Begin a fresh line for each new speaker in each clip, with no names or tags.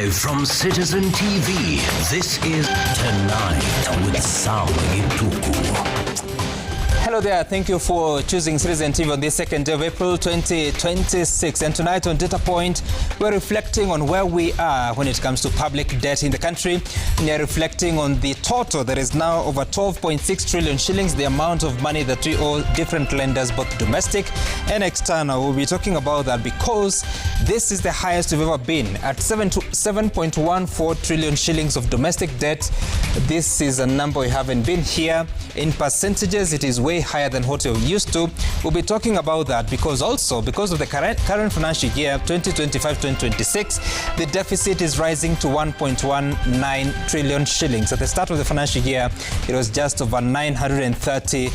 Live from Citizen TV, this is Tonight with Sam Gituku.
Hello there, thank you for choosing Citizen TV on this 2nd day of April 2026. And tonight on Data Point, we're reflecting on where we are when it comes to public debt in the country. We're reflecting on the total that is now over 12.6 trillion shillings, the amount of money that we owe different lenders, both domestic and external. We'll be talking about that because this is the highest we've ever been at 7.14 trillion shillings of domestic debt. This is a number we haven't been here. In percentages, it is way higher than what we're used to. We'll be talking about that because of the current financial year 2025-2026, the deficit is rising to 1.19 trillion shillings. At the start of the financial year, it was just over 930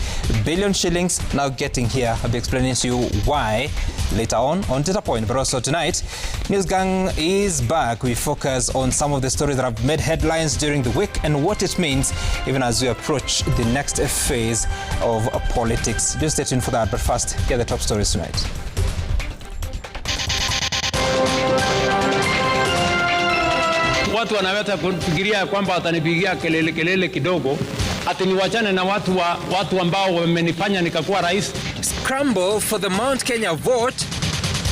billion shillings. Now getting here, I'll be explaining to you why later on Data Point. But also tonight, News Gang is back. We focus on some of the stories that have made headlines during the week and what it means even as we approach the next phase of politics. Just stay tuned for that, but first, here are the top stories tonight.
Watu wanaweza kufikiria kwamba watanipigia kelele kidogo ati niwachane na watu ambao wamenifanya nikakuwa rais.
Scramble for the Mount Kenya vote.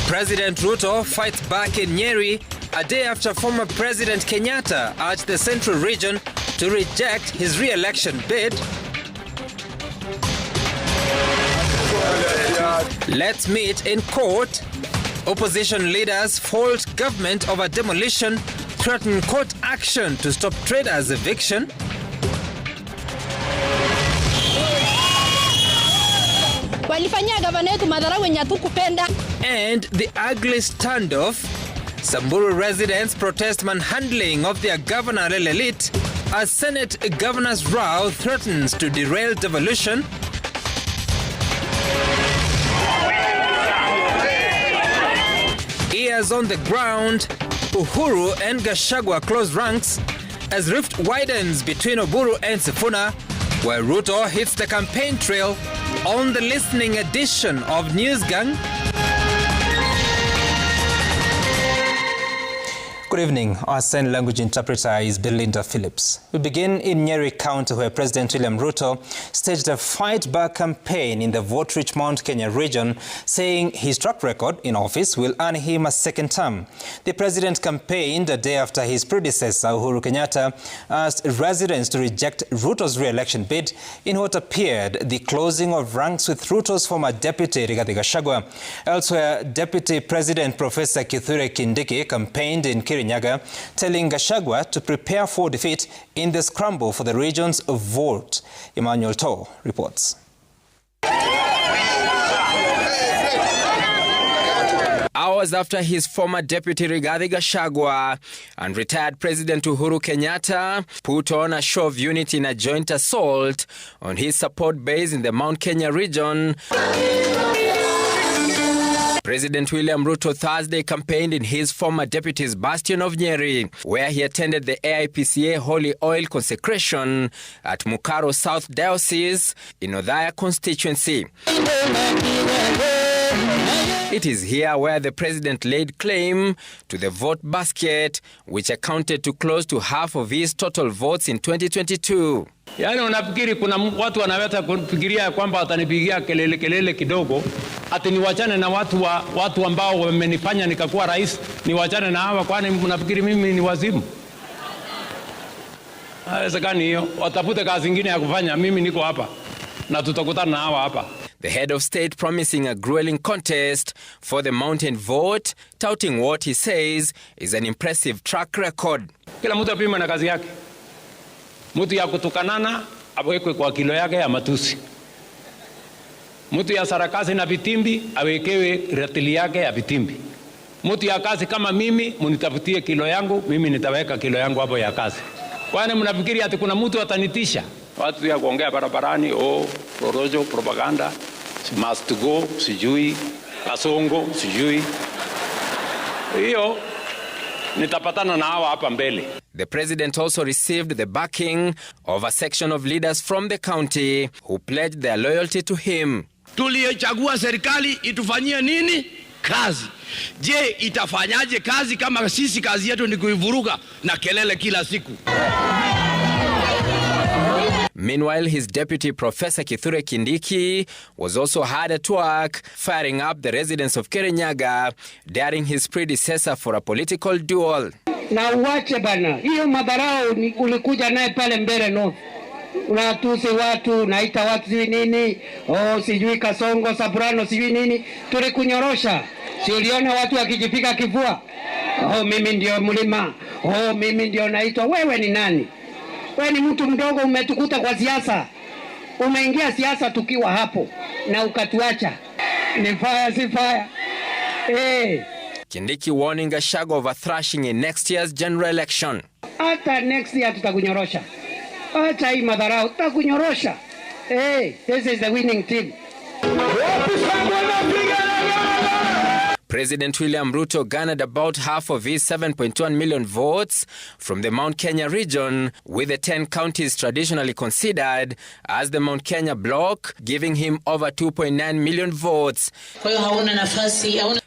President Ruto fights back in Nyeri a day after former President Kenyatta urged the Central Region to reject his re-election bid. Let's meet in court. Opposition leaders fault government over demolition, threaten court action to stop traders' eviction. And the ugly standoff. Samburu residents protest manhandling of their governor elite as Senate Governor's row threatens to derail devolution. Ears on the ground, Uhuru and Gachagua close ranks as rift widens between Oburu and Sifuna, where Ruto hits the campaign trail on the listening edition of News Gang. Good evening. Our sign language interpreter is Belinda Phillips. We begin in Nyeri County, where President William Ruto staged a fight-back campaign in the vote-rich Mount Kenya region, saying his track record in office will earn him a second term. The president campaigned a day after his predecessor, Uhuru Kenyatta, asked residents to reject Ruto's re-election bid in what appeared the closing of ranks with Ruto's former deputy, Rigathi Gachagua. Elsewhere, Deputy President Professor Kithure Kindiki campaigned in Kirinyaga, telling Gachagua to prepare for defeat in the scramble for the region's vote. Emmanuel Toh reports. Hours after his former deputy Rigathi Gachagua and retired President Uhuru Kenyatta put on a show of unity in a joint assault on his support base in the Mount Kenya region, President William Ruto Thursday campaigned in his former deputy's bastion of Nyeri, where he attended the AIPCA Holy Oil consecration at Mukaro South Diocese in Othaya constituency. It is here where the president laid claim to the vote basket, which accounted to close to half of his total votes in 2022.
Yaani unafikiri kuna watu wanaweza kufikiria kwamba watanipigia kelele kidogo ati niwachane na watu ambao wamenifanya nikakuwa rais, niwachane na hawa, kwani unafikiri mimi ni wazimu? Haiwezekani hiyo. Watafute kazi nyingine ya kufanya, mimi niko hapa na tutakutana na hawa hapa.
The head of state promising a grueling contest for the mountain vote, touting what he says is an impressive track record.
Kila mtu apima na kazi yake. Mtu ya kutukanana awekwe kwa kilo yake ya matusi. Mtu ya sarakasi na vitimbi awekewe ratili yake ya vitimbi. Mtu ya kazi kama mimi munitafutie kilo yangu, mimi nitaweka kilo yangu hapo ya kazi. Kwani mnafikiri ati kuna mtu atanitisha? Watu ya kuongea barabarani, rorojo, propaganda, must go, sijui, kasongo, sijui. Hiyo nitapatana na hawa hapa mbele.
The president also received the backing of a section of leaders from the county who pledged their loyalty to him.
Tulichagua serikali itufanyie nini? kazi. Je, itafanyaje kazi kama sisi kazi yetu ni kuivuruga na kelele kila siku?
Meanwhile, his deputy Professor Kithure Kindiki was also hard at work, firing up the residents of Kirinyaga, daring his predecessor for a political duel.
Na uache bana, hiyo madharau ulikuja naye pale mbele North. Unatusi watu, unaita watu sijui nini, sijui Kasongo, Sabrano sijui nini, tulikunyorosha. Si uliona watu wakijipika kifua? Mimi ndio mlima, mimi ndio naitwa. Wewe ni nani? Wewe ni mtu mdogo, umetukuta kwa siasa. Umeingia siasa tukiwa hapo na ukatuacha. Ni fire si fire.
Kindiki warning Gachagua of a thrashing in next year's general election.
Hata next year tutakunyorosha. Acha hii madharau, tutakunyorosha. This is the winning team.
President William Ruto garnered about half of his 7.1 million votes from the Mount Kenya region, with the 10 counties traditionally considered as the Mount Kenya bloc, giving him over 2.9 million votes.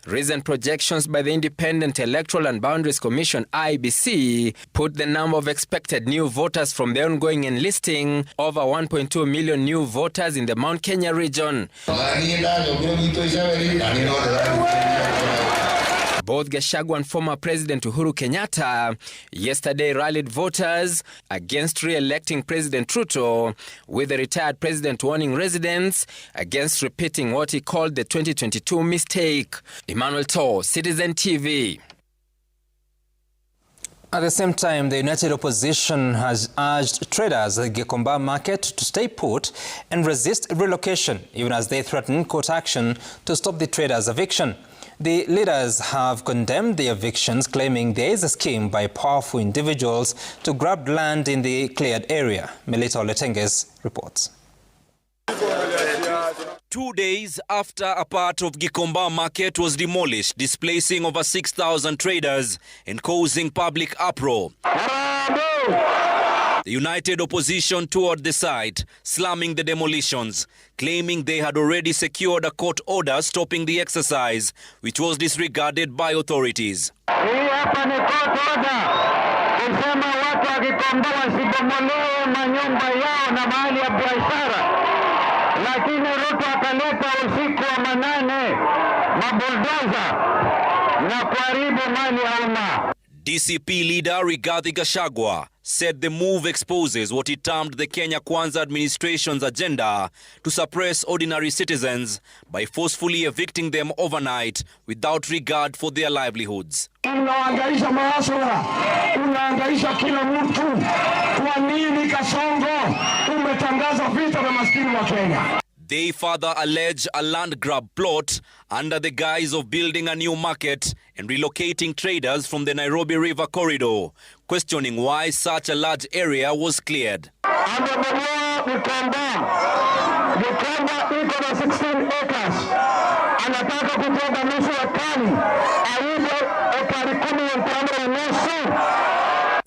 Recent projections by the Independent Electoral and Boundaries Commission (IEBC) put the number of expected new voters from the ongoing enlisting over 1.2 million new voters in the Mount Kenya region. Both Gachagua and former President Uhuru Kenyatta yesterday rallied voters against re-electing President Ruto, with the retired president warning residents against repeating what he called the 2022 mistake. Emmanuel Tor, Citizen TV.
At the same time, the United Opposition has urged traders at the Gikomba market to stay put and resist relocation, even as they threaten court action to stop the traders' eviction. The leaders have condemned the evictions, claiming there is a scheme by powerful individuals to grab land in the cleared area. Melita Oletenges reports.
2 days after a part of Gikomba market was demolished, displacing over 6,000 traders and causing public uproar, the United Opposition toured the site, slamming the demolitions, claiming they had already secured a court order stopping the exercise, which was disregarded by authorities. DCP leader Rigathi Gachagua said the move exposes what he termed the Kenya Kwanza administration's agenda to suppress ordinary citizens by forcefully evicting them overnight without regard for their livelihoods.
Unaangaisha maasura, unaangaisha kila mtu. Kwa nini Kasongo umetangaza vita na maskini wa Kenya?
They further allege a land grab plot under the guise of building a new market and relocating traders from the Nairobi River corridor, questioning why such a large area was cleared.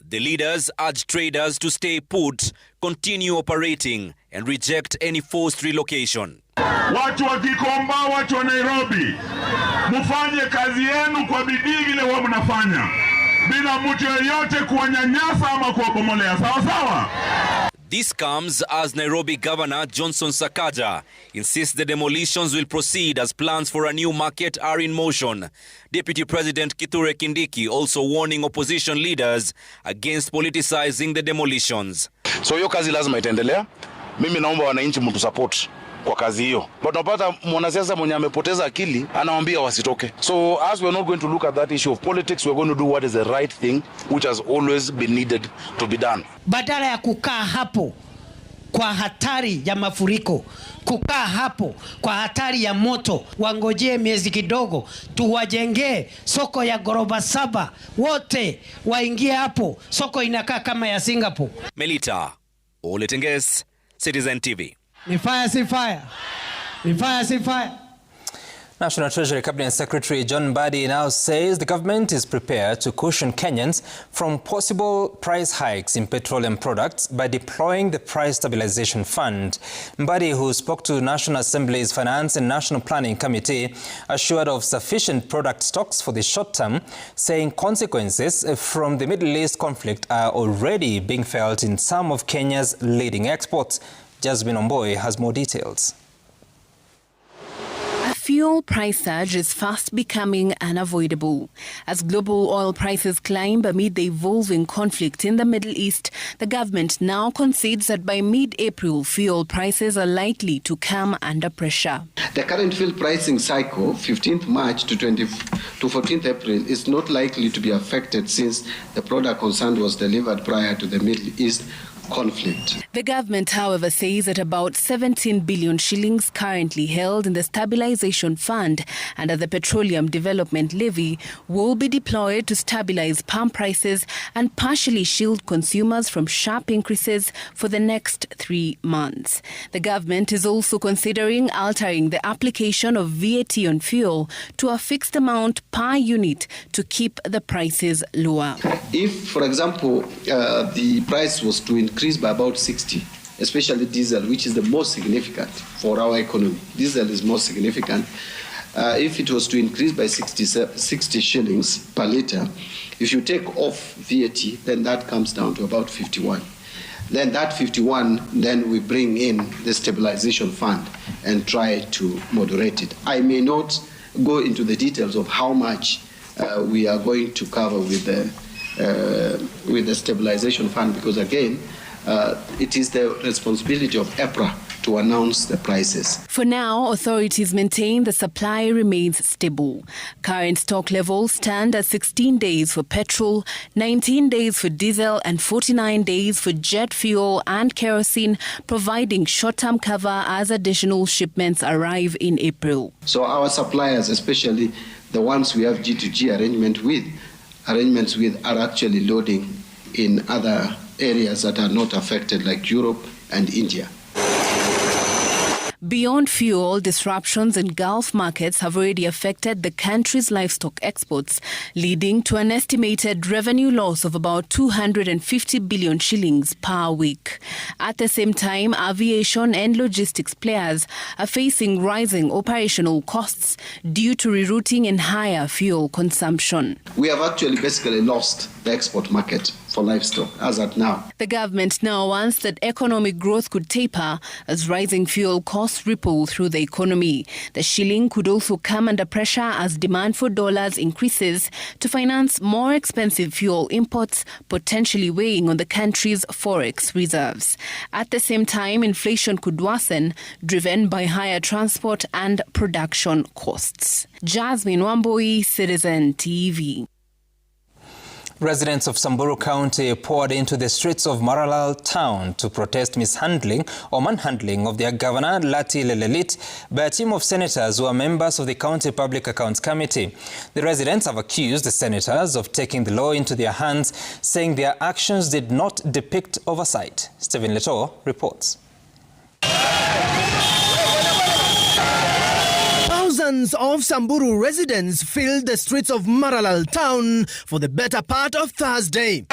The leaders urge traders to stay put, continue operating, and reject any forced relocation.
Watu wa Gikomba, watu wa Nairobi, mufanye kazi yenu kwa bidii vile wao mnafanya, bila mtu yeyote kuwanyanyasa ama kuwabomolea. Sawa sawa?
This comes as Nairobi Governor Johnson Sakaja insists the demolitions will proceed as plans for a new market are in motion. Deputy President Kithure Kindiki also warning opposition leaders against politicizing the demolitions.
So hiyo kazi lazima itaendelea. Mimi naomba wananchi mtu support kwa kazi hiyo. But unapata mwanasiasa mwenye amepoteza akili anawaambia wasitoke. So as we are not going to look at that issue of politics, we are going to do what is the right thing, which has always been needed to be done.
Badala ya kukaa hapo kwa hatari ya mafuriko, kukaa hapo kwa hatari ya moto, wangojee miezi kidogo, tuwajengee soko ya ghorofa 7, wote waingie hapo, soko inakaa kama ya Singapore.
Melita Oletenges, Citizen TV.
Ni fire si fire. Ni fire si fire.
National Treasury Cabinet Secretary John Mbadi now says the government is prepared to cushion Kenyans from possible price hikes in petroleum products by deploying the Price Stabilization Fund. Mbadi, who spoke to National Assembly's Finance and National Planning Committee, assured of sufficient product stocks for the short term, saying consequences from the Middle East conflict are already being felt in some of Kenya's leading exports. Jasmine Omboy has more details.
Fuel price surge is fast becoming unavoidable. As global oil prices climb amid the evolving conflict in the Middle East, the government now concedes that by mid-April, fuel prices are likely to come under pressure.
The current fuel pricing cycle, 15th March to 14th April, is not likely to be affected since the product concerned was delivered prior to the Middle East conflict.
The government, however, says that about 17 billion shillings currently held in the Stabilization Fund under the Petroleum Development Levy will be deployed to stabilize pump prices and partially shield consumers from sharp increases for the next 3 months. The government is also considering altering the application of VAT on fuel to a fixed amount per unit to keep the prices lower.
If, for example, the price was to increase by about 60, especially diesel, which is the most significant for our economy. Diesel is most significant. If it was to increase by 60 shillings per litre, if you take off VAT, then that comes down to about 51. Then that 51, then we bring in the Stabilization Fund and try to moderate it. I may not go into the details of how much we are going to cover with the Stabilization Fund, because again, it is the responsibility of EPRA to announce the prices.
For now, authorities maintain the supply remains stable. Current stock levels stand at 16 days for petrol, 19 days for diesel and 49 days for jet fuel and kerosene, providing short-term cover as additional shipments arrive in April.
So our suppliers, especially the ones we have G2G arrangements with, are actually loading in other areas that are not affected, like Europe and India.
Beyond fuel, disruptions in Gulf markets have already affected the country's livestock exports, leading to an estimated revenue loss of about 250 billion shillings per week. At the same time, aviation and logistics players are facing rising operational costs due to rerouting and higher fuel consumption.
We have actually basically lost the export market for livestock as at now.
The government now wants that economic growth could taper as rising fuel costs ripple through the economy. The shilling could also come under pressure as demand for dollars increases to finance more expensive fuel imports, potentially weighing on the country's forex reserves. At the same time, inflation could worsen, driven by higher transport and production costs. Jasmine Wamboi, Citizen TV.
Residents of Samburu County poured into the streets of Maralal town to protest mishandling or manhandling of their governor, Lati Lelelit, by a team of senators who are members of the County Public Accounts Committee. The residents have accused the senators of taking the law into their hands, saying their actions did not depict oversight. Stephen Leto reports.
Thousands of Samburu residents filled the streets of Maralal town for the better part of Thursday.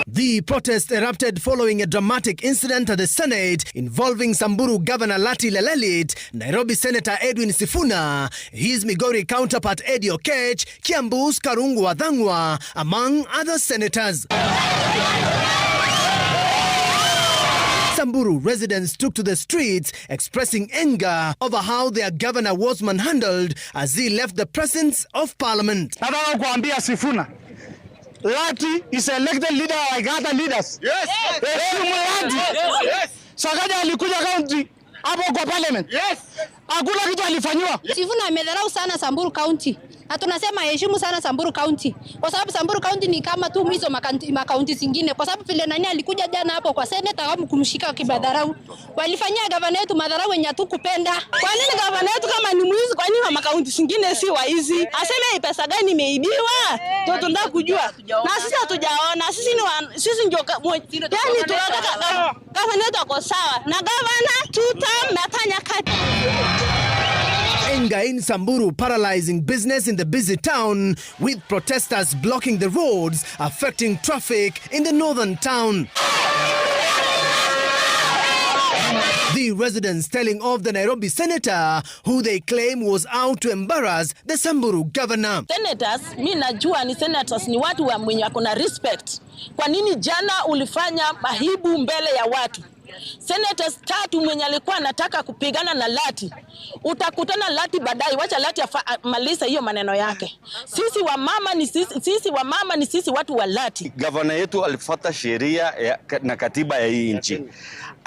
The protest erupted following a dramatic incident at the Senate involving Samburu Governor Lati Lelelit, Nairobi Senator Edwin Sifuna, his Migori counterpart Eddie Okech, Kiambu's Karungu Wathangwa, among other senators. Samburu residents took to the streets expressing anger over how their governor was manhandled as he left the presence of parliament.
Nataka kuambia Sifuna, Lati is elected leader like other leaders. Yes. Yes. Yes. Sakaja alikuja county hapo kwa parliament. Yes.
Hakuna kitu alifanywa.
Sifuna amedharau sana Samburu County. Na tunasema heshimu sana Samburu County. Kwa sababu Samburu County ni kama tu hizo makaunti zingine. Kwa sababu vile nani alikuja jana hapo kwa seneta kama kumshika kibadharau. Walifanyia gavana yetu madharau yenye hatukupenda. Kwa nini gavana yetu kama ni mwizi, kwa nini makaunti zingine si waizi? Aseme pesa gani imeibiwa? Ndio tunataka kujua. Na sisi hatujaona. Sisi ndio yani tunataka gavana yetu ako sawa. Na gavana tutamfanya kazi.
Anger in Samburu paralyzing business in the busy town, with protesters blocking the roads, affecting traffic in the northern town. The residents telling of the Nairobi senator who they claim was out to embarrass the Samburu governor.
Senators, mimi najua ni senators ni watu wa mwenye wako na respect. Kwa nini jana ulifanya mahibu mbele ya watu? Senators 3 mwenye alikuwa anataka kupigana na Lati. Utakutana Lati baadaye, wacha Lati maliza hiyo maneno yake. Sisi wamama ni sisi watu wa Lati.
Governor yetu alifuata sheria na katiba ya hii nchi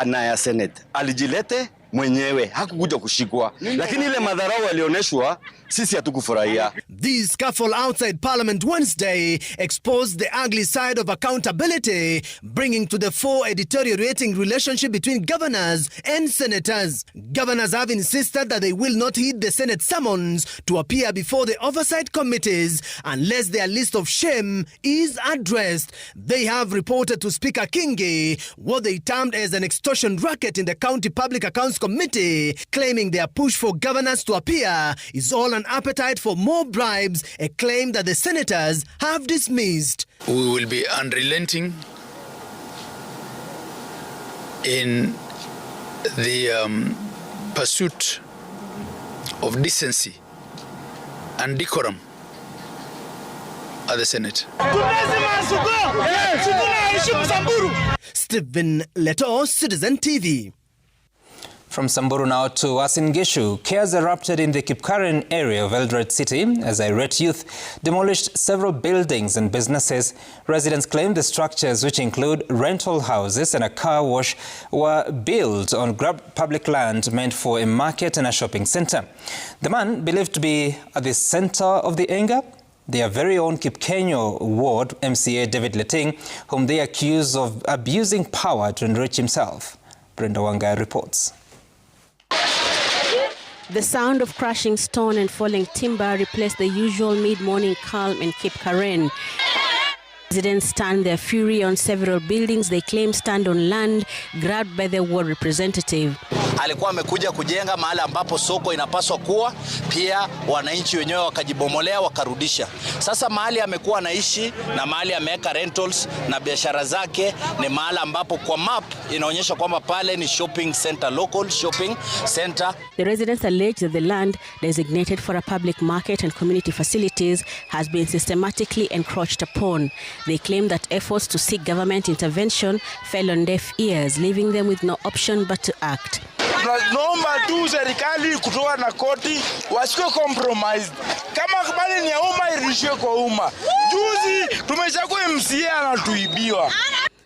na ya Senate. Alijilete mwenyewe, hakukuja kushikwa. Lakini ile madharau alioneshwa, sisi hatukufurahia.
The scuffle outside Parliament Wednesday exposed the ugly side of accountability, bringing to the fore a deteriorating relationship between governors and senators. Governors have insisted that they will not heed the Senate summons to appear before the oversight committees unless their list of shame is addressed. They have reported to Speaker Kingi what they termed as an extortion racket in the County Public Accounts Committee, claiming their push for governors to appear is all an appetite for more bribes, a claim that the senators have dismissed.
We will be unrelenting in the pursuit of decency and decorum at the Senate.
Stephen Leto, Citizen TV.
From Samburu now to Uasin Gishu, chaos erupted in the Kipkaren area of Eldoret City as irate youth demolished several buildings and businesses. Residents claim the structures, which include rental houses and a car wash, were built on grabbed public land meant for a market and a shopping centre. The man, believed to be at the centre of the anger, their very own Kipkenyo ward MCA David Leting, whom they accuse of abusing power to enrich himself. Brenda Wanga reports.
The sound of crashing stone and falling timber replaced the usual mid-morning calm in Kipkaren. Residents stand their fury on several buildings they claim stand on land grabbed by the ward representative.
Alikuwa amekuja kujenga mahali ambapo soko inapaswa kuwa, pia wananchi wenyewe wakajibomolea wakarudisha. Sasa mahali amekuwa anaishi na mahali ameweka rentals na biashara zake ni mahali ambapo kwa map inaonyesha kwamba pale ni shopping center, local shopping center.
The residents allege that the land designated for a public market and community facilities has been systematically encroached upon. They claim that efforts to seek government intervention fell on deaf ears, leaving them with no option but to act.
Naomba tu serikali kutoka na koti wasikuwe compromised. Kama bali ni ya umma irudishwe kwa umma. Juzi tumechagua MCA anatuibiwa.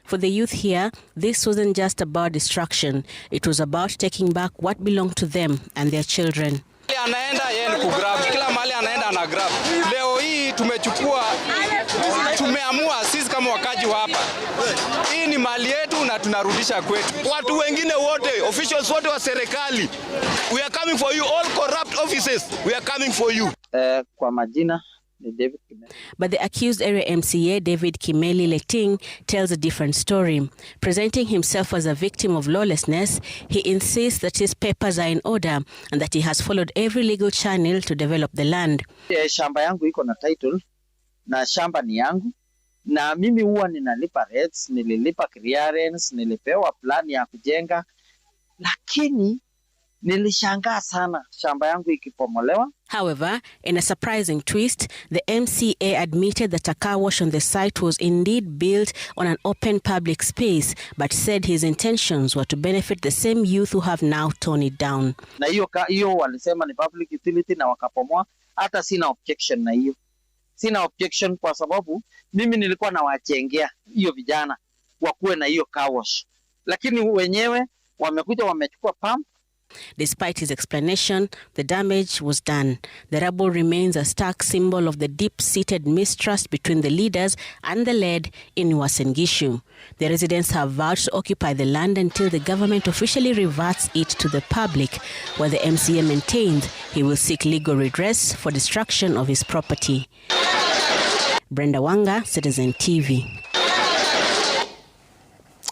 For the youth here, this wasn't just about destruction. It was about taking back what belonged to them and their children.
Anaenda yeye ni kugrab, kila mahali anaenda ana grab. Leo hii tumeamua sisi kama wakaji wa hapa, hii ni mali yetu na tunarudisha kwetu.
Watu wengine wote, officials wote wa serikali, we are coming for you, all corrupt offices, we are coming for you.
Kwa majina ni David Kimeli.
But the accused area MCA David Kimeli Leting tells a different story. Presenting himself as a victim of lawlessness, he insists that his papers are in order and that he has followed every legal channel to develop the land.
Shamba yangu iko na title na shamba ni yangu, na mimi huwa ninalipa rates, nililipa clearance, nilipewa plan ya kujenga, lakini nilishangaa sana shamba yangu ikipomolewa.
However, in a surprising twist, the MCA admitted that a car wash on the site was indeed built on an open public space, but said his intentions were to benefit the same youth who have now torn it down.
Na hiyo walisema ni public utility na wakapomoa. Hata sina objection na hiyo. Sina objection kwa sababu mimi nilikuwa na wachengea hiyo vijana wakuwe na hiyo car wash. Lakini wenyewe wamekuja wamechukua pump
Despite his explanation, the damage was done. The rubble remains a stark symbol of the deep-seated mistrust between the leaders and the led in Uasin Gishu. The residents have vowed to occupy the land until the government officially reverts it to the public, where the MCA maintains he will seek legal redress for destruction of his property. Brenda Wanga, Citizen TV.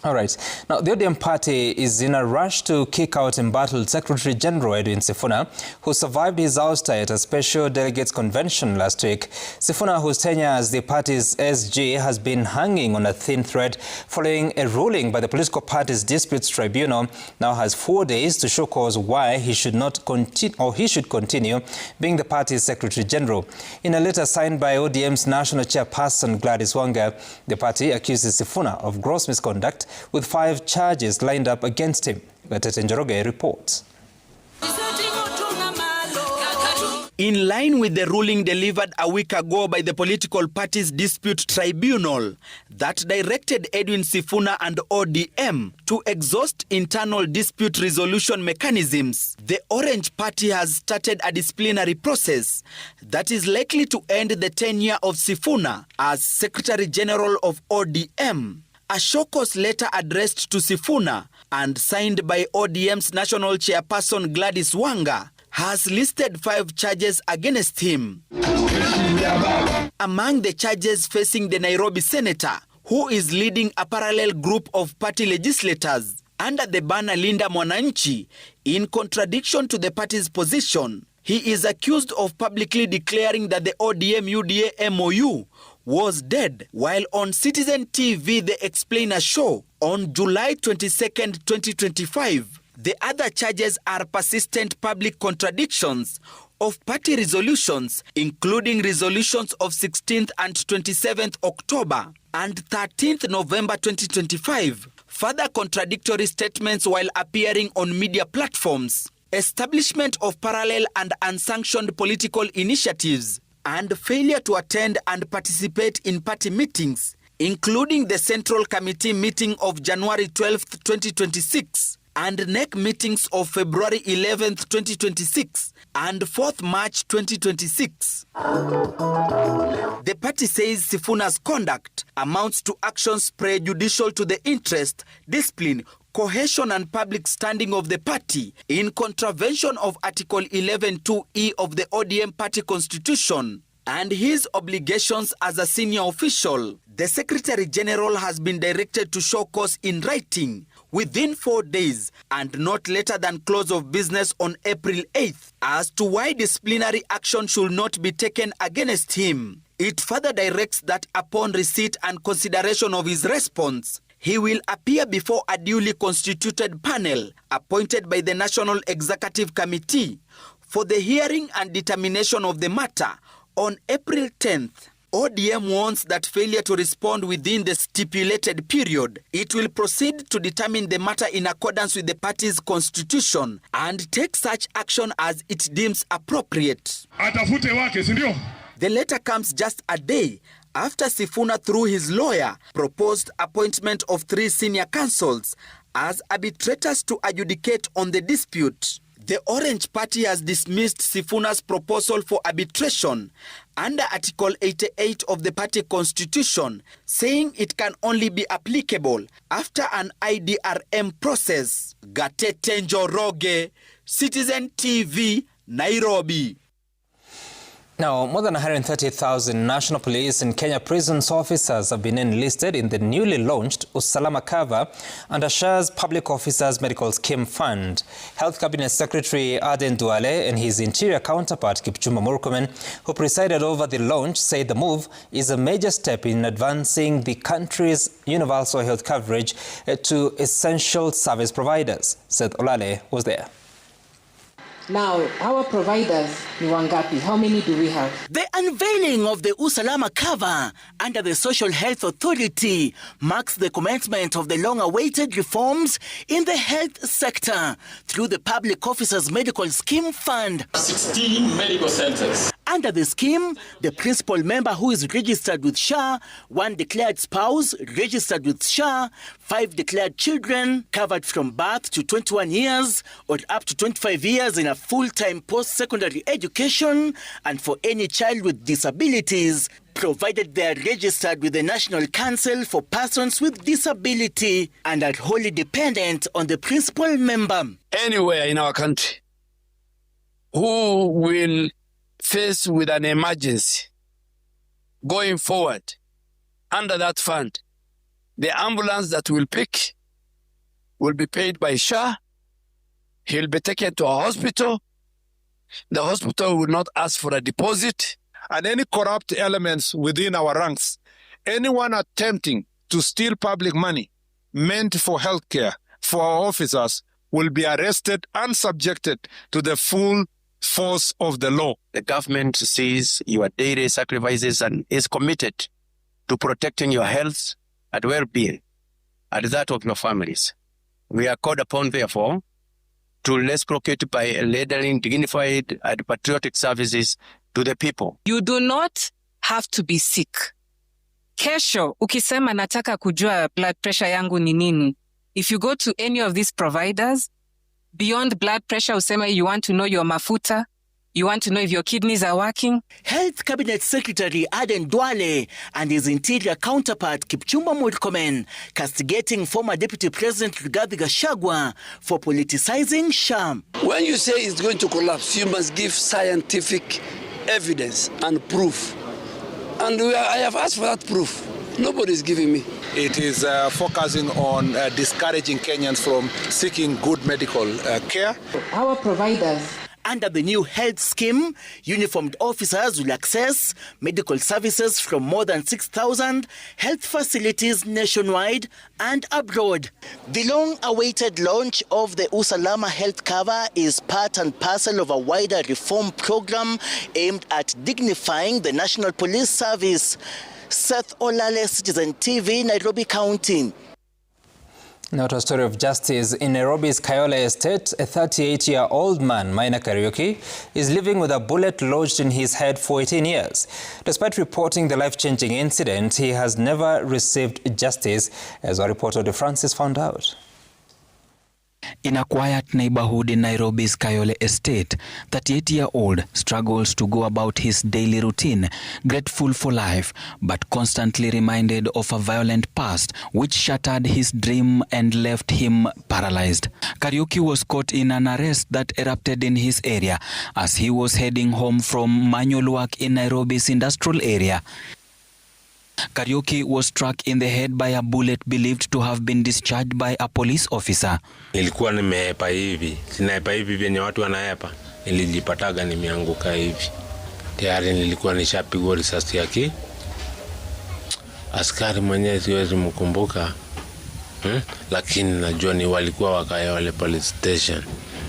All right. Now, the ODM party is in a rush to kick out embattled Secretary General Edwin Sifuna, who survived his ouster at a special delegates convention last week. Sifuna, whose tenure as the party's SG has been hanging on a thin thread following a ruling by the political party's disputes tribunal, now has 4 days to show cause why he should not continue, or he should continue being the party's Secretary General. In a letter signed by ODM's national chairperson Gladys Wanga, the party accuses Sifuna of gross misconduct, with 5 charges lined up against him. Gatete Njoroge reports.
In line with the ruling delivered a week ago by the political party's dispute tribunal that directed Edwin Sifuna and ODM to exhaust internal dispute resolution mechanisms, the Orange Party has started a disciplinary process that is likely to end the tenure of Sifuna as Secretary General of ODM. A show cause letter addressed to Sifuna and signed by ODM's national chairperson Gladys Wanga has listed 5 charges against him. Among the charges facing the Nairobi senator, who is leading a parallel group of party legislators under the banner Linda Mwananchi, in contradiction to the party's position, he is accused of publicly declaring that the ODM-UDA MOU was dead, while on Citizen TV The Explainer show on July 22nd, 2025. The other charges are persistent public contradictions of party resolutions, including resolutions of 16th and 27th October and 13th November 2025, further contradictory statements while appearing on media platforms, establishment of parallel and unsanctioned political initiatives, and failure to attend and participate in party meetings, including the Central Committee meeting of January 12, 2026, and NEC meetings of February 11, 2026, and 4th March 2026. The party says Sifuna's conduct amounts to actions prejudicial to the interest, discipline, cohesion and public standing of the party in contravention of Article 11(2)(e) of the ODM party constitution and his obligations as a senior official. The Secretary General has been directed to show cause in writing within 4 days and not later than close of business on April 8th as to why disciplinary action should not be taken against him. It further directs that upon receipt and consideration of his response, he will appear before a duly constituted panel appointed by the National Executive Committee for the hearing and determination of the matter on April 10th. ODM warns that failure to respond within the stipulated period, it will proceed to determine the matter in accordance with the party's constitution and take such action as it deems appropriate. The letter comes just a day after Sifuna, through his lawyer, proposed appointment of 3 senior counsels as arbitrators to adjudicate on the dispute. The Orange Party has dismissed Sifuna's proposal for arbitration under Article 88 of the party constitution, saying it can only be applicable after an IDRM process. Gatete Njoroge, Citizen TV, Nairobi.
Now, more than 130,000 National Police and Kenya Prisons officers have been enlisted in the newly launched Usalama Cover under SHA's Public Officers Medical Scheme Fund. Health Cabinet Secretary Aden Duale and his interior counterpart Kipchumba Murkomen, who presided over the launch, said the move is a major step in advancing the country's universal health coverage to essential service providers. Seth Olale was there.
Now, our providers ni wangapi? How many do we have?
The unveiling of the Usalama Cover under the Social Health Authority marks the commencement of the long-awaited reforms in the health sector through the Public Officers Medical Scheme Fund.
16 medical centers.
Under the scheme, the principal member who is registered with SHA, 1 declared spouse registered with SHA, 5 declared children covered from birth to 21 years or up to 25 years in a full-time post-secondary education, and for any child with disabilities, provided they are registered with the National Council for Persons with Disability and are wholly dependent on the principal member.
Anywhere in our country, who will face with an emergency going forward under that fund, the ambulance that will pick will be paid by SHA. He'll be taken to a hospital. The hospital will not ask for a deposit.
And any corrupt elements within our ranks, anyone attempting to steal public money meant for healthcare for our officers will be arrested and subjected to the full force of the law.
The government sees your daily sacrifices and is committed to protecting your health and well-being and that of your families. We are called upon, therefore, to reciprocate by rendering dignified and patriotic services to the people.
You do not have to be sick. Kesho, ukisema nataka kujua blood pressure yangu ni nini. If you go to any of these providers, beyond blood pressure, usema you want to know your mafuta, you want to know if your kidneys are working.
Health Cabinet Secretary Aden Duale and his interior counterpart Kipchumba Murkomen castigating former Deputy President Rigathi Gachagua for politicizing SHA.
When you say it's going to collapse, you must give scientific evidence and proof. And I have asked for that proof. Nobody is giving me.
It is focusing on discouraging Kenyans from seeking good medical care.
Our providers.
Under the new health scheme, uniformed officers will access medical services from more than 6,000 health facilities nationwide and abroad. The long-awaited launch of the Usalama Health Cover is part and parcel of a wider reform program aimed at dignifying the National Police Service. Seth Olale, Citizen TV, Nairobi County.
Now to a story of justice. In Nairobi's Kayole estate, a 38-year-old man, Maina Kariuki, is living with a bullet lodged in his head for 18 years. Despite reporting the life-changing incident, he has never received justice, as our reporter De Francis found out.
In a quiet neighborhood in Nairobi's Kayole estate, 38-year-old struggles to go about his daily routine, grateful for life, but constantly reminded of a violent past which shattered his dream and left him paralyzed. Kariuki was caught in an arrest that erupted in his area as he was heading home from manual work in Nairobi's industrial area. Kariuki was struck in the head by a bullet believed to have been discharged by a police officer.
Nilikuwa nimehepa hivi. Sinahepa hivi vyenye watu wanahepa. Nilijipataga nimeanguka hivi. Tayari nilikuwa nishapigwa risasi yake. Askari mwenyewe siwezi mkumbuka. Lakini najua ni walikuwa Wakayole police station.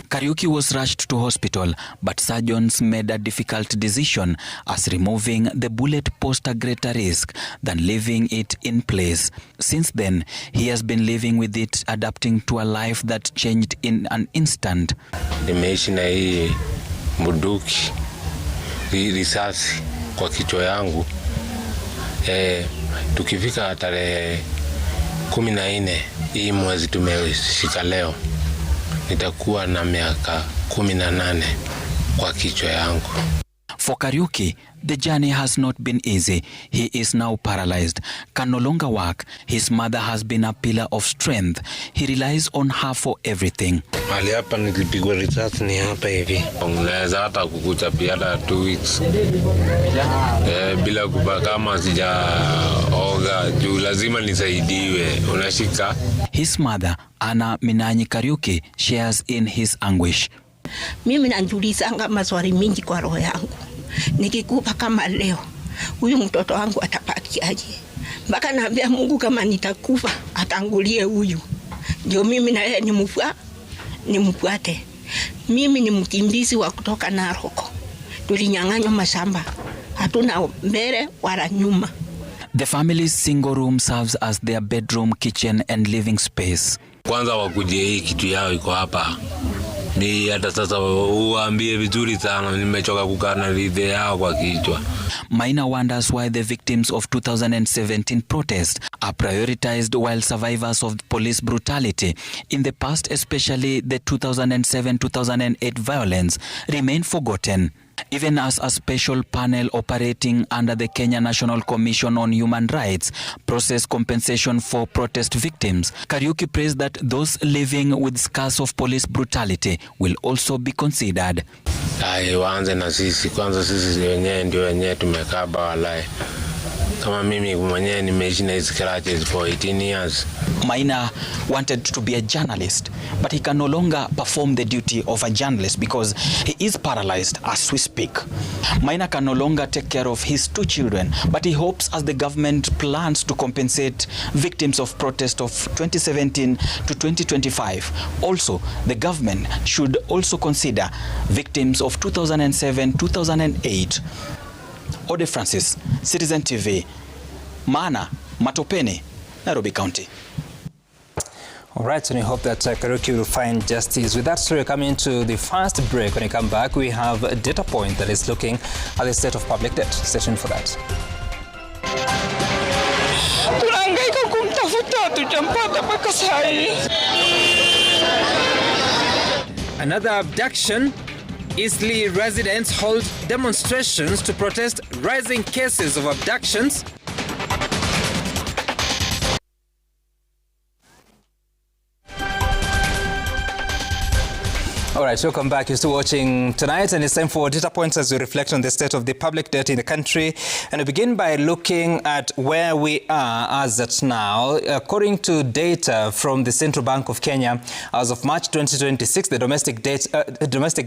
Kariuki was rushed to hospital, but surgeons made a difficult decision as removing the bullet posed a greater risk than leaving it in place. Since then, he has been living with it, adapting to a life that changed in an instant.
Nimeishi na hii bunduki, risasi kwa kichwa yangu. Tukifika tarehe 14 hii mwezi tumeshika leo, nitakuwa na miaka 18 kwa kichwa yangu.
For Kariuki, the journey has not been easy. He is now paralyzed, can no longer work. His mother has been a pillar of strength. He relies on her for everything.
Mali hapa nilipigwa risasi ni hapa hivi. Unaweza hata kukuta pia 2 weeks. Bila kupa kama sijaoga juu lazima nisaidiwe. Unashika?
His mother, Anna Minanyi Kariuki, shares in his anguish.
Mimi najiulizanga maswali mingi kwa roho yangu. Nikikufa kama leo, huyu mtoto wangu atapaki aje? Mpaka naambia Mungu kama nitakufa, atangulie huyu. Ndio mimi na yeye nimfuate. Mimi ni mkimbizi wa kutoka Naroko. Tulinyang'anywa mashamba. Hatuna mbele wala nyuma.
The family's single room serves as their bedroom, kitchen and living space.
Kwanza wakuje hii kitu yao iko hapa. Ni hata sasa uambie vizuri sana, nimechoka kukaa na lidhe yao kwa kichwa.
Maina wonders why the victims of 2017 protest are prioritized while survivors of police brutality in the past, especially the 2007-2008 violence, remain forgotten. Even as a special panel operating under the Kenya National Commission on Human Rights process compensation for protest victims, Kariuki prays that those living with scars of police brutality will also be considered.
Waanze na sisi, kwanza sisi wenyewe ndio wenyewe tumekaba walai. Kama mimi mwenyewe nimeishi na hizi scratches for 18 years.
Maina wanted to be a journalist, but he can no longer perform the duty of a journalist because he is paralyzed as we speak. Maina can no longer take care of his 2 children, but he hopes as the government plans to compensate victims of protest of 2017 to 2025, also the government should also consider victims of 2007-2008. Ode Francis, Citizen TV, Maana, Matopeni, Nairobi County.
All right, and we hope that Kariuki will find justice. With that story, coming to the first break. When we come back, we have a data point that is looking at the state of public debt. Stay tuned for that. Another abduction. Eastleigh residents hold demonstrations to protest rising cases of abductions. All right, welcome back. You're still watching Tonight, and it's time for data points as we reflect on the state of the public debt in the country. And we begin by looking at where we are as at now. According to data from the Central Bank of Kenya, as of March 2026, the domestic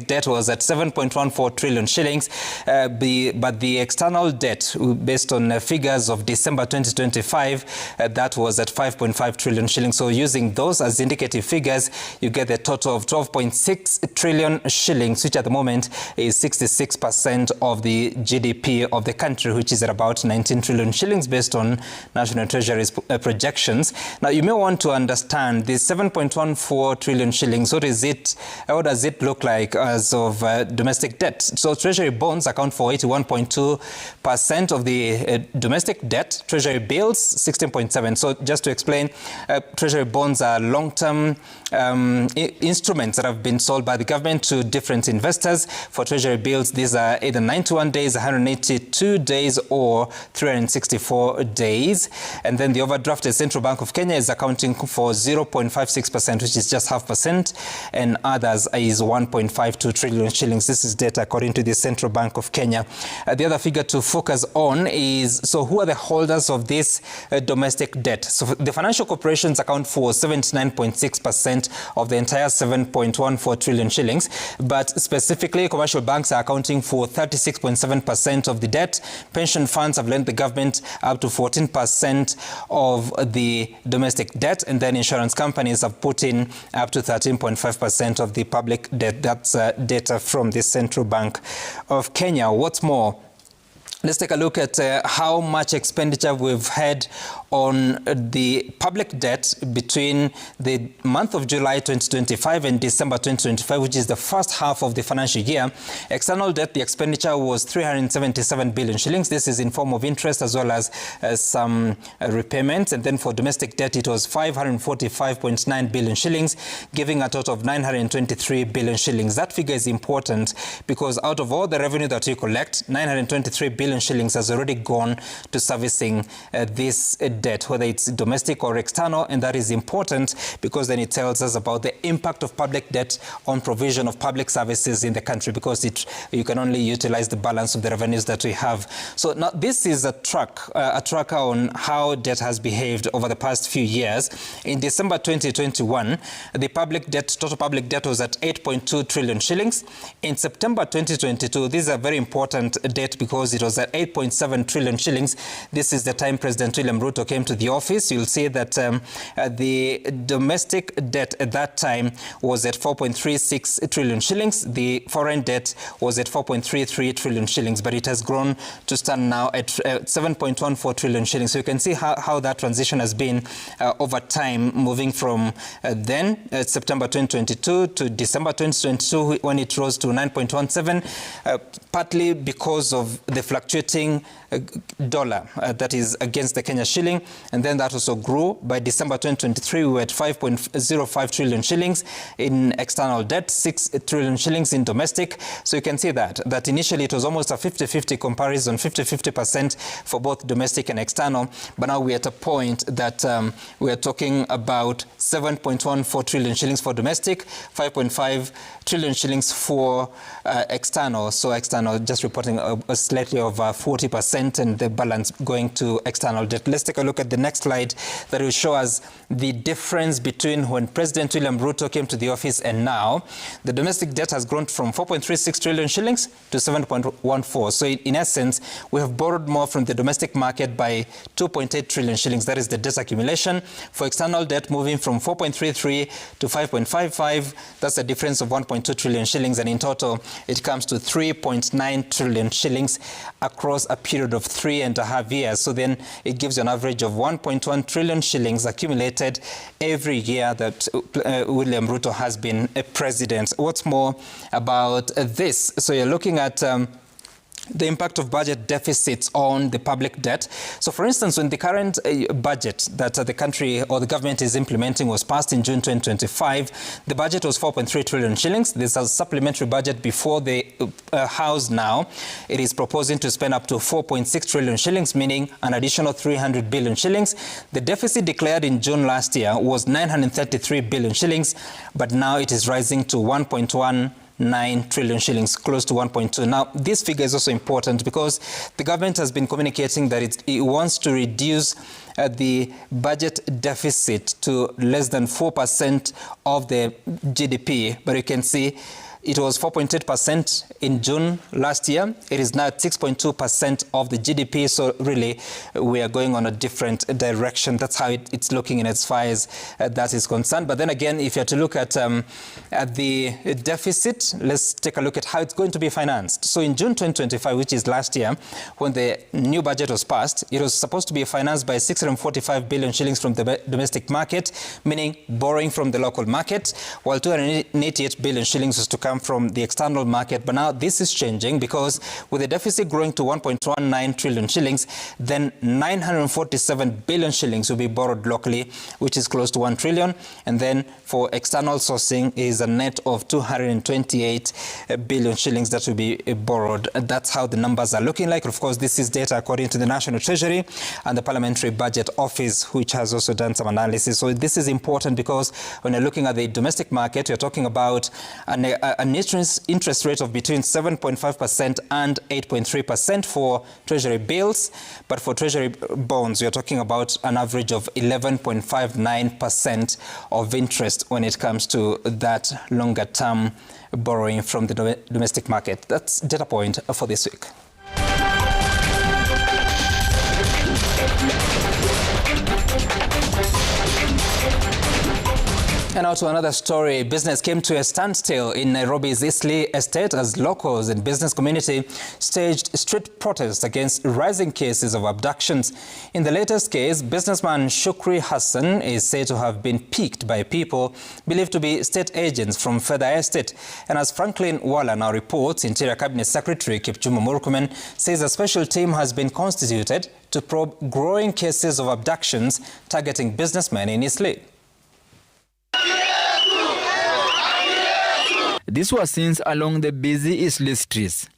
debt was at 7.14 trillion shillings, but the external debt, based on figures of December 2025, that was at 5.5 trillion shillings. So using those as indicative figures, you get a total of 12.6 trillion shillings, which at the moment is 66% of the GDP of the country, which is at about 19 trillion shillings based on National Treasury's projections. Now, you may want to understand the 7.14 trillion shillings. What is it? How does it look like as of domestic debt? So Treasury bonds account for 81.2% of the domestic debt. Treasury bills, 16.7%. So just to explain, Treasury bonds are long-term instruments that have been sold by the government to different investors. For Treasury bills, these are either 91 days, 182 days, or 364 days. And then the overdraft at Central Bank of Kenya is accounting for 0.56%, which is just 0.5%, and others is 1.52 trillion shillings. This is data according to the Central Bank of Kenya. The other figure to focus on is, so who are the holders of this domestic debt? So the financial corporations account for 79.6% of the entire 7.14 trillion shillings, but specifically commercial banks are accounting for 36.7% of the debt. Pension funds have lent the government up to 14% of the domestic debt, and then insurance companies have put in up to 13.5% of the public debt. That's data from the Central Bank of Kenya. What's more, let's take a look at how much expenditure we've had on the public debt between the month of July 2025 and December 2025, which is the first half of the financial year. External debt, the expenditure was 377 billion shillings. This is in form of interest as well as some repayments. And then for domestic debt, it was 545.9 billion shillings, giving a total of 923 billion shillings. That figure is important because out of all the revenue that we collect, 923 billion shillings has already gone to servicing this debt, whether it's domestic or external, and that is important because then it tells us about the impact of public debt on provision of public services in the country, because you can only utilize the balance of the revenues that we have. So now this is a tracker on how debt has behaved over the past few years. In December 2021, the total public debt was at 8.2 trillion shillings. In September 2022, this is a very important date because it was at 8.7 trillion shillings. This is the time President William Ruto came to the office. You'll see that the domestic debt at that time was at 4.36 trillion shillings. The foreign debt was at 4.33 trillion shillings, but it has grown to stand now at 7.14 trillion shillings. So you can see how that transition has been over time, moving from then September 2022 to December 2022, when it rose to 9.17, partly because of the fluctuating dollar that is against the Kenya shilling, and then that also grew. By December 2023, we were at 5.05 trillion shillings in external debt, 6 trillion shillings in domestic. So you can see that initially it was almost a 50-50 comparison, 50-50% for both domestic and external, but now we're at a point that we are talking about 7.14 trillion shillings for domestic, 5.5 trillion shillings for external. So external just reporting a slightly over 40%, and the balance going to external debt. Let's take a look at the next slide that will show us the difference between when President William Ruto came to the office and now. The domestic debt has grown from 4.36 trillion shillings to 7.14. So in essence, we have borrowed more from the domestic market by 2.8 trillion shillings. That is the debt accumulation. For external debt, moving from 4.33 to 5.55, that's a difference of 1.2 trillion shillings. And in total, it comes to 3.9 trillion shillings across a period of 3.5 years. So then it gives you an average of 1.1 trillion shillings accumulated every year that William Ruto has been a president. What's more about this? So you're looking at the impact of budget deficits on the public debt. So for instance, when the current budget that the country or the government is implementing was passed in June 2025, the budget was 4.3 trillion shillings. There's a supplementary budget before the House now. It is proposing to spend up to 4.6 trillion shillings, meaning an additional 300 billion shillings. The deficit declared in June last year was 933 billion shillings, but now it is rising to 1.19 trillion shillings, close to 1.2. Now, this figure is also important because the government has been communicating that it wants to reduce the budget deficit to less than 4% of the GDP. But you can see it was 4.8% in June last year. It is now at 6.2% of the GDP. So really, we are going on a different direction. That's how it's looking in as far as that is concerned. But then again, if you have to look at the deficit, let's take a look at how it's going to be financed. So in June 2025, which is last year, when the new budget was passed, it was supposed to be financed by 645 billion shillings from the domestic market, meaning borrowing from the local market, while 288 billion shillings was to come from the external market. But now this is changing because with the deficit growing to 1.19 trillion shillings, then 947 billion shillings will be borrowed locally, which is close to 1 trillion. And then for external sourcing is a net of 228 billion shillings that will be borrowed. That's how the numbers are looking like. Of course, this is data according to the National Treasury and the Parliamentary Budget Office, which has also done some analysis. So this is important because when you're looking at the domestic market, you're talking about an interest rate of between 7.5% and 8.3% for Treasury bills. But for Treasury bonds, we are talking about an average of 11.59% of interest when it comes to that longer term borrowing from the domestic market. That's data point for this week. And now to another story. Business came to a standstill in Nairobi's Eastleigh estate as locals and business community staged street protests against rising cases of abductions. In the latest case, businessman Shukri Hassan is said to have been picked by people believed to be state agents from Fedha Estate. And as Franklin Wala now reports, Interior Cabinet Secretary Kipchumba Murkomen says a special team has been constituted to probe growing cases of abductions targeting businessmen in Eastleigh.
These were scenes along the busy Eastleigh streets.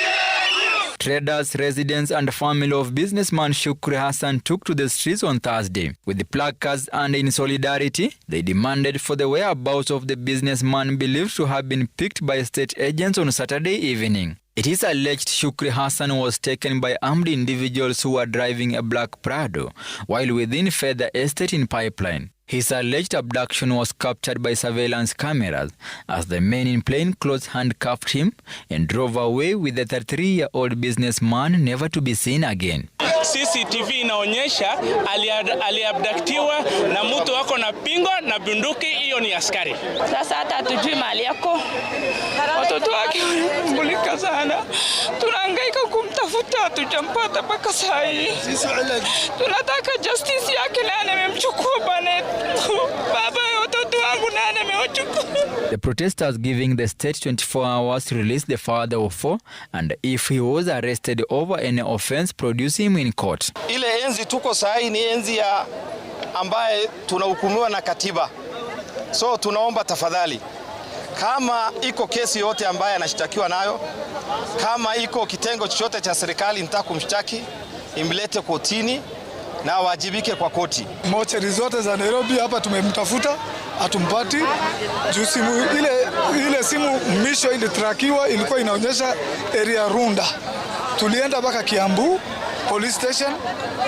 Traders, residents and family of businessman Shukri Hassan took to the streets on Thursday. With the placards and in solidarity, they demanded for the whereabouts of the businessman believed to have been picked by state agents on Saturday evening. It is alleged Shukri Hassan was taken by armed individuals who were driving a black Prado while within Fedha Estate in Pipeline. His alleged abduction was captured by surveillance cameras as the men in plain clothes handcuffed him and drove away with the 33-year-old businessman never to be seen again.
CCTV inaonyesha aliabdaktiwa na mtu wako na pingo na bunduki, hiyo ni askari.
Sasa hata hatujui mahali yako. Watoto wake wanambulika sana. Tunahangaika kumtafuta, hatujampata mpaka saa hii. Tunataka justice yake, nani amemchukua bana? Baba watoto wangu nani amemchukua?
The protesters giving the state 24 hours to release the father of 4 and if he was arrested over any offense produce him in court.
Ile enzi tuko sahi ni enzi ya ambaye tunahukumiwa na katiba. So tunaomba tafadhali, kama iko kesi yote ambaye anashtakiwa nayo, kama iko kitengo chochote cha serikali nitaka kumshtaki, imlete kotini na wajibike kwa koti.
Mochari zote za Nairobi hapa tumemtafuta, hatumpati. Juu simu ile simu misho ilitrakiwa ilikuwa inaonyesha area Runda. Tulienda mpaka Kiambu police station,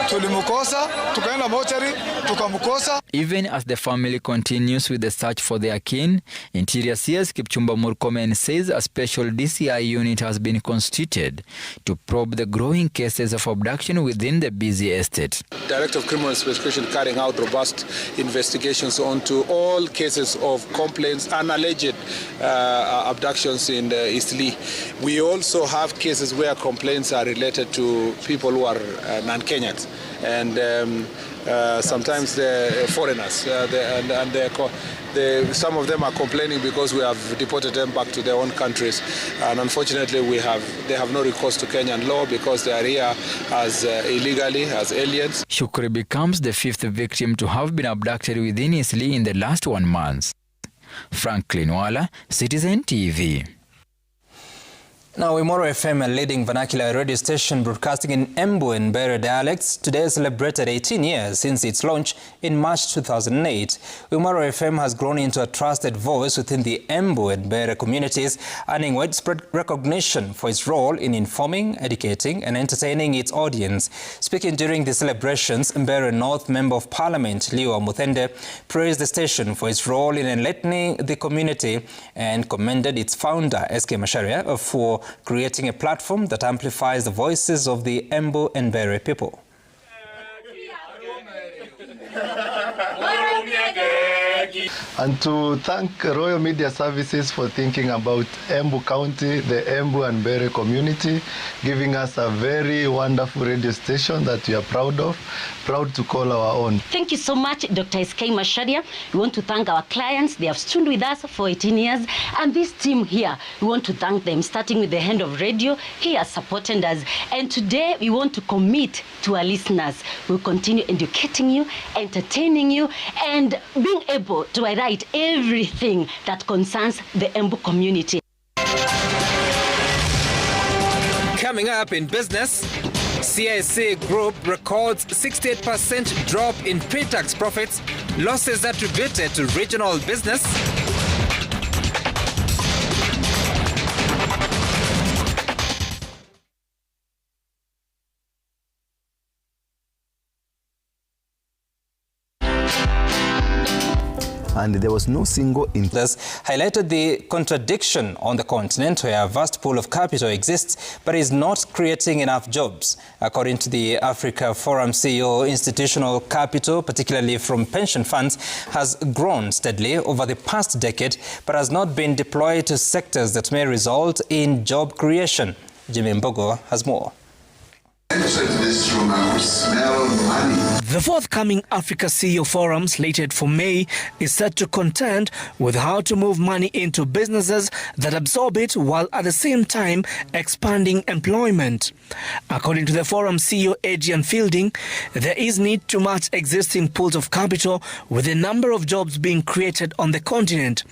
tulimkosa, tukaenda mochari, tukamkosa.
Even as the family continues with the search for their kin, Interior CS Kipchumba Murkomen says a special DCI unit has been constituted to probe the growing cases of abduction within the busy estate.
Director of Criminal Investigation carrying out robust investigations onto all cases of complaints and alleged abductions in Eastleigh. We also have cases where complaints are related to people who are non-Kenyans and sometimes they're foreigners, some of them are complaining because we have deported them back to their own countries, and unfortunately they have no recourse to Kenyan law because they are here as illegally as aliens.
Shukri becomes the 5th victim to have been abducted within Eastleigh in the last 1 month. Franklin Wala, Citizen TV.
Now, Wimwaro FM, a leading vernacular radio station broadcasting in Embu and Bere dialects, today celebrated 18 years since its launch in March 2008. Wimwaro FM has grown into a trusted voice within the Embu and Bere communities, earning widespread recognition for its role in informing, educating and entertaining its audience. Speaking during the celebrations, Bere North Member of Parliament, Leo Muthende, praised the station for its role in enlightening the community and commended its founder, SK Macharia, for creating a platform that amplifies the voices of the Embu and Bere people.
And to thank Royal Media Services for thinking about Embu County, the Embu and Bere community, giving us a very wonderful radio station that we are proud of, proud to call our own.
Thank you so much, Dr. SK Macharia. We want to thank our clients. They have stood with us for 18 years. And this team here, we want to thank them, starting with the Hand of Radio. He has supported us. And today, we want to commit to our listeners. We'll continue educating you, entertaining you, and being able to highlight everything that concerns the Embu community.
Coming up in business, CIC Group records 68% drop in pre-tax profits, losses attributed to regional business.
And there was no single
interest. Highlighted the contradiction on the continent where a vast pool of capital exists but is not creating enough jobs. According to the Africa Forum CEO, institutional capital, particularly from pension funds, has grown steadily over the past decade but has not been deployed to sectors that may result in job creation. Jimmy Mbogo has more.
This room, I could smell money.
The forthcoming Africa CEO Forum, slated for May, is set to contend with how to move money into businesses that absorb it while at the same time expanding employment. According to the Forum CEO Adrian Fielding, there is need to match existing pools of capital with the number of jobs being created on the continent.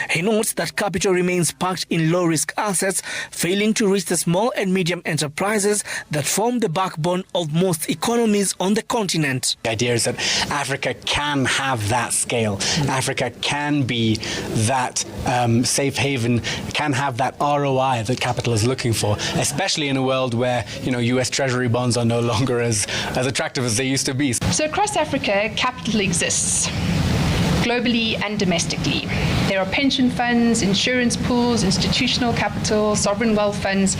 He notes that capital remains parked in low-risk assets, failing to reach the small and medium enterprises that form the backbone of most economies on the continent.
The idea is that Africa can have that scale. Africa can be that safe haven, can have that ROI that capital is looking for, especially in a world where, US Treasury bonds are no longer as attractive as they used to be.
So across Africa, capital exists.
globally and domestically. There are pension funds, insurance pools, institutional capital, sovereign wealth funds.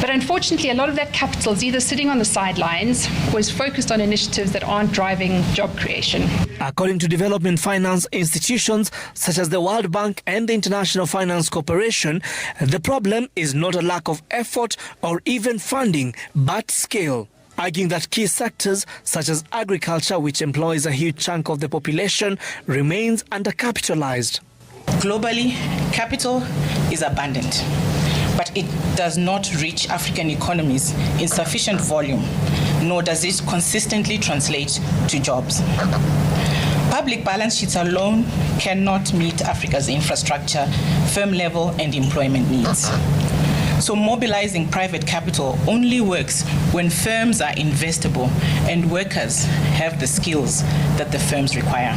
But unfortunately, a lot of that capital is either sitting on the sidelines or is focused on initiatives that aren't driving job creation.
According to development finance institutions such as the World Bank and the International Finance Corporation, the problem is not a lack of effort or even funding, but scale, arguing that key sectors such as agriculture, which employs a huge chunk of the population, remains undercapitalized.
Globally, capital is abundant, but it does not reach African economies in sufficient volume, nor does it consistently translate to jobs. Public balance sheets alone cannot meet Africa's infrastructure, firm level, and employment needs. So mobilizing private capital only works when firms are investable and workers have the skills that the firms require.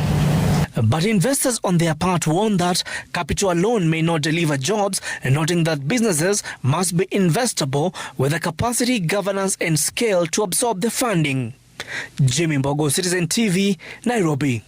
But investors on their part warn that capital alone may not deliver jobs, noting that businesses must be investable with the capacity, governance and scale to absorb the funding. Jimmy Mbogo, Citizen TV, Nairobi.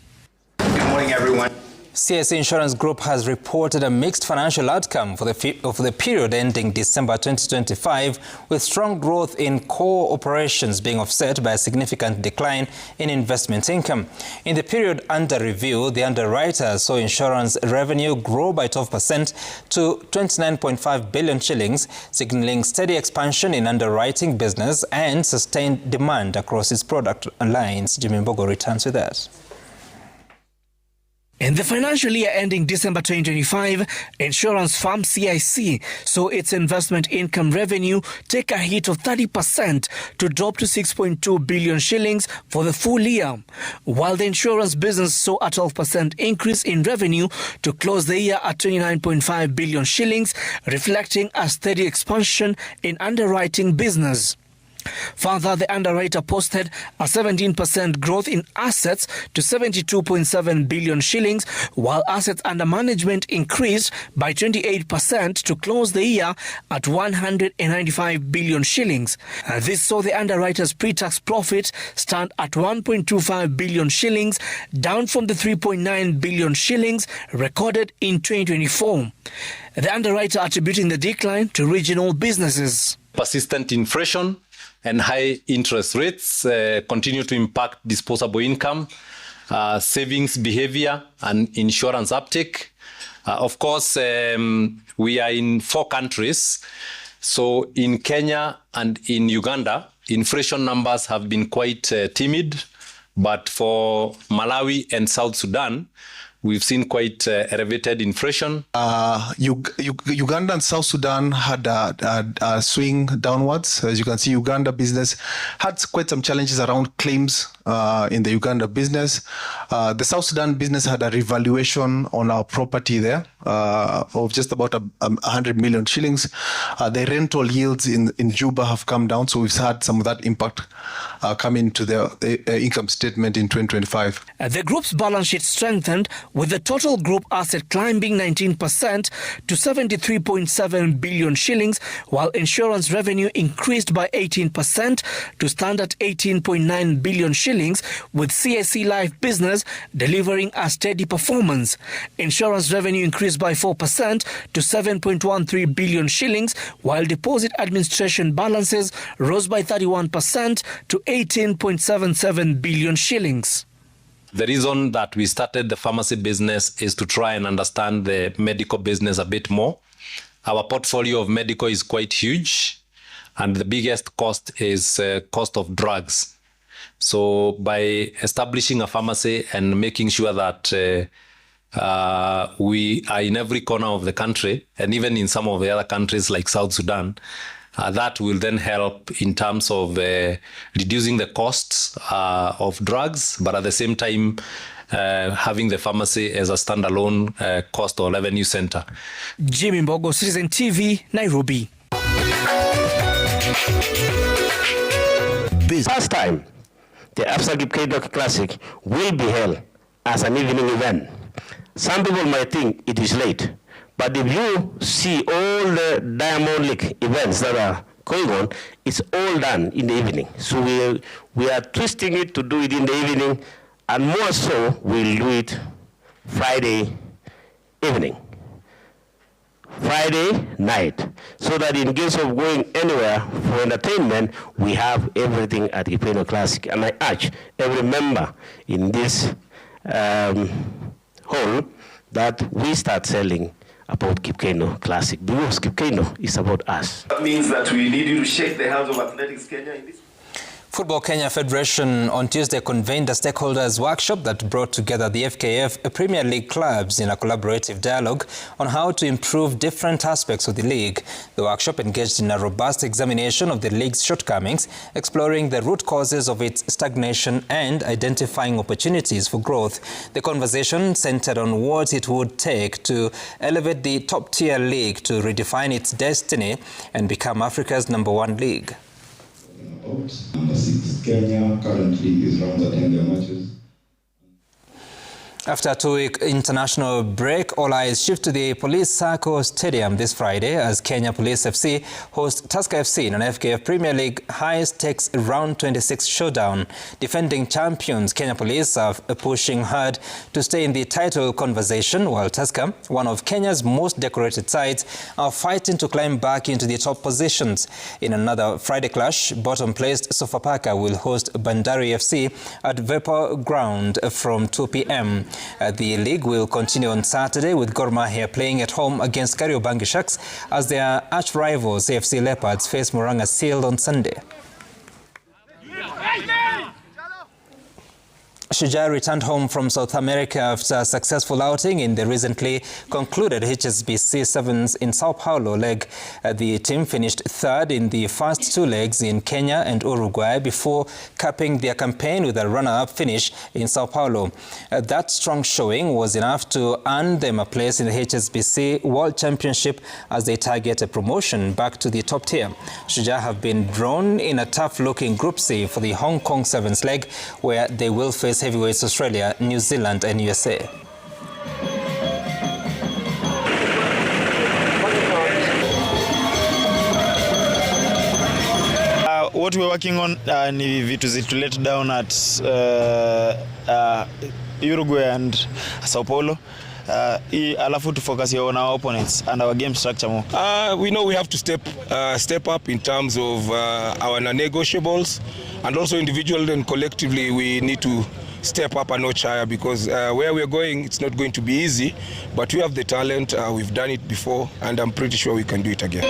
Good morning, everyone.
CIC Insurance Group has reported a mixed financial outcome for the period ending December 2025, with strong growth in core operations being offset by a significant decline in investment income. In the period under review, the underwriter saw insurance revenue grow by 12% to 29.5 billion shillings, signaling steady expansion in underwriting business and sustained demand across its product lines. Jimmy Mbogo returns with that.
In the financial year ending December 2025, insurance firm CIC saw its investment income revenue take a hit of 30% to drop to 6.2 billion shillings for the full year, while the insurance business saw a 12% increase in revenue to close the year at 29.5 billion shillings, reflecting a steady expansion in underwriting business. Further, the underwriter posted a 17% growth in assets to 72.7 billion shillings, while assets under management increased by 28% to close the year at 195 billion shillings. This saw the underwriter's pre-tax profit stand at 1.25 billion shillings, down from the 3.9 billion shillings recorded in 2024. The underwriter attributing the decline to regional businesses.
Persistent inflation and high interest rates continue to impact disposable income, savings behavior, and insurance uptake. Of course, we are in 4 countries. So in Kenya and in Uganda, inflation numbers have been quite timid. But for Malawi and South Sudan, we've seen quite elevated inflation.
Uganda and South Sudan had a swing downwards. As you can see, Uganda business had quite some challenges around claims in the Uganda business. The South Sudan business had a revaluation on our property there of just about 100 million shillings. The rental yields in Juba have come down, so we've had some of that impact come into the income statement in 2025.
The group's balance sheet strengthened, with the total group asset climbing 19% to 73.7 billion shillings, while insurance revenue increased by 18% to stand at 18.9 billion shillings, with CIC Life business delivering a steady performance. Insurance revenue increased by 4% to 7.13 billion shillings, while deposit administration balances rose by 31% to 18.77 billion shillings.
The reason that we started the pharmacy business is to try and understand the medical business a bit more. Our portfolio of medical is quite huge, and the biggest cost is cost of drugs. So by establishing a pharmacy and making sure that we are in every corner of the country, and even in some of the other countries like South Sudan, that will then help in terms of reducing the costs of drugs, but at the same time having the pharmacy as a standalone cost or revenue center.
Jimmy Mbogo, Citizen TV, Nairobi.
First time, the Absagip K-Doc Classic will be held as an evening event. Some people might think it is late, but if you see all the Diamond League events that are going on, it's all done in the evening. So we are twisting it to do it in the evening And more so, we'll do it Friday evening, Friday night, so that in case of going anywhere for entertainment, we have everything at Kipkeino Classic. And I urge every member in this hall that we start selling about Kipkeino Classic, because Kipkeino is about us.
That means that we need you to shake the hands of Athletics Kenya in this.
Football Kenya Federation on Tuesday convened a stakeholders workshop that brought together the FKF Premier League clubs in a collaborative dialogue on how to improve different aspects of the league. The workshop engaged in a robust examination of the league's shortcomings, exploring the root causes of its stagnation and identifying opportunities for growth. The conversation centered on what it would take to elevate the top-tier league to redefine its destiny and become Africa's #1 league.
Number 6, Kenya currently is round at 10 their matches.
After a 2-week international break, all eyes shift to the Police Circle Stadium this Friday as Kenya Police FC host Tusker FC in an FKF Premier League high-stakes round 26 showdown. Defending champions Kenya Police are pushing hard to stay in the title conversation, while Tusker, one of Kenya's most decorated sides, are fighting to climb back into the top positions. In another Friday clash, bottom-placed Sofapaka will host Bandari FC at Vapor Ground from 2 p.m. The league will continue on Saturday with Gor Mahia playing at home against Kariobangi Sharks as their arch-rivals AFC Leopards face Murang'a Seal on Sunday. Shujaa returned home from South America after a successful outing in the recently concluded HSBC Sevens in Sao Paulo leg. The team finished third in the first 2 legs in Kenya and Uruguay before capping their campaign with a runner-up finish in Sao Paulo. That strong showing was enough to earn them a place in the HSBC World Championship as they target a promotion back to the top tier. Shujaa have been drawn in a tough-looking Group C for the Hong Kong Sevens leg, where they will face heavyweights Australia, New Zealand and USA.
What we're working on ni vitu zitu let down at Uruguay and Sao Paulo. Alafu to focus on our opponents and our game structure more.
We know we have to step up in terms of our non-negotiables, and also individually and collectively we need to step up a notch higher, because where we're going, it's not going to be easy, but we have the talent, we've done it before, and I'm pretty sure we can do it again.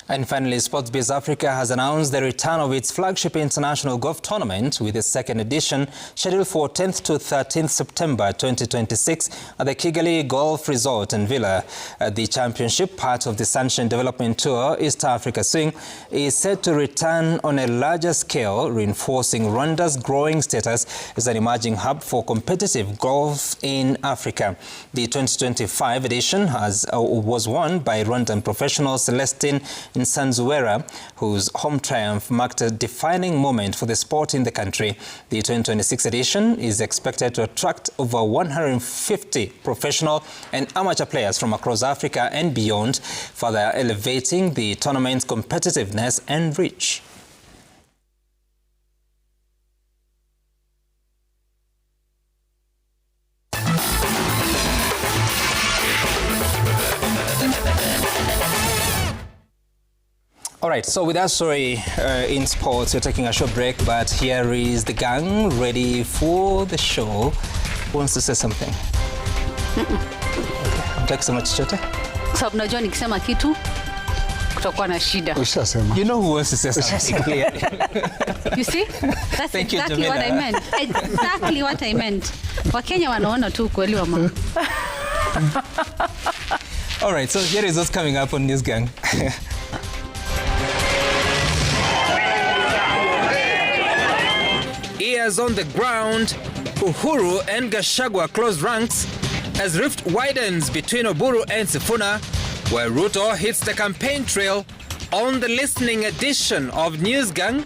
And finally, SportsBiz Africa has announced the return of its flagship international golf tournament, with its second edition scheduled for 10th to 13th September 2026 at the Kigali Golf Resort and Villa. The championship, part of the Sunshine Development Tour East Africa Swing, is set to return on a larger scale, reinforcing Rwanda's growing status as an emerging hub for competitive golf in Africa. The 2025 edition was won by Rwandan professional Celestine Nsanzuwera, whose home triumph marked a defining moment for the sport in the country. The 2026 edition is expected to attract over 150 professional and amateur players from across Africa and beyond, further elevating the tournament's competitiveness and reach. All right, so with that story in sports, we're taking a short break, but here is the gang ready for the show. Who wants to say something? Hutaki kusema chochote?
Sababu najua nikisema kitu kutakuwa na shida.
You know who wants to say something clearly.
You see? That's
Thank you,
exactly what I meant. Exactly what I meant. Wakenya wanaona tu kweli wa mambo.
All right, so here is what's coming up on News Gang. Ears on the ground, Uhuru and Gachagua close ranks as rift widens between Oburu and Sifuna, where Ruto hits the campaign trail on the listening edition of News Gang.